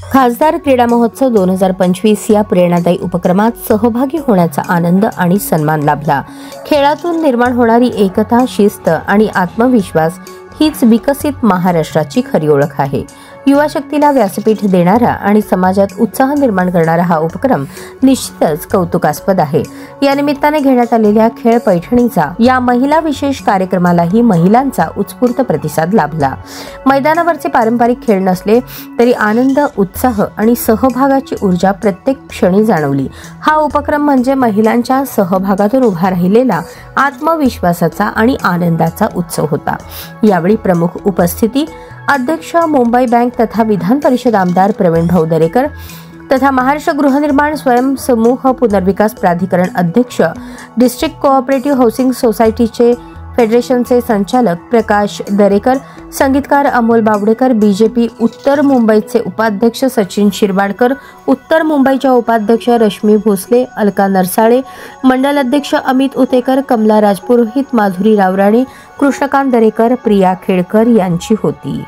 खासदार क्रीडा महोत्सव 2025 या प्रेरणादायी उपक्रमात सहभागी होण्याचा आनंद आणि सन्मान लाभला। खेळातून निर्माण होणारी एकता, शिस्त आणि आत्मविश्वास हीच विकसित महाराष्ट्राची खरी ओळख आहे। युवा शक्तीला व्यासपीठ देणारा आणि समाजात उत्साह निर्माण करणारा हा उपक्रम निश्चितच कौतुकास्पद आहे। या निमित्ताने घेण्यात आलेल्या खेळ पैठणीचा या महिला विशेष कार्यक्रमालाही महिलांचा उत्स्फूर्त प्रतिसाद लाभला। मैदानावरचे पारंपरिक खेळ नसले तरी आनंद, उत्साह आणि सहभागाची ऊर्जा प्रत्येक क्षणी जाणवली। हा उपक्रम म्हणजे महिलांच्या सहभागातून उभा राहिलेला आत्मविश्वासाचा आणि आनंदाचा उत्सव होता। यावेळी प्रमुख उपस्थिती अध्यक्ष मुंबई बँक तथा विधान परिषद आमदार प्रवीण भाऊ दरेकर तथा महाराष्ट्र गृहनिर्माण स्वयंसमूह पुनर्विकास प्राधिकरण अध्यक्ष, डिस्ट्रिक्ट कोऑपरेटिव्ह हाऊसिंग सोसायटीचे फेडरेशनचे संचालक प्रकाश दरेकर, संगीतकार अमोल बावडेकर, बीजेपी उत्तर मुंबईचे उपाध्यक्ष सचिन शिरवाडकर, उत्तर मुंबईच्या उपाध्यक्ष रश्मी भोसले, अलका नरसाळे, मंडल अध्यक्ष अमित उतेकर, कमला राजपुरोहित, माधुरी रावराणे, कृष्णकांत दरेकर, प्रिया खेडकर यांची होती।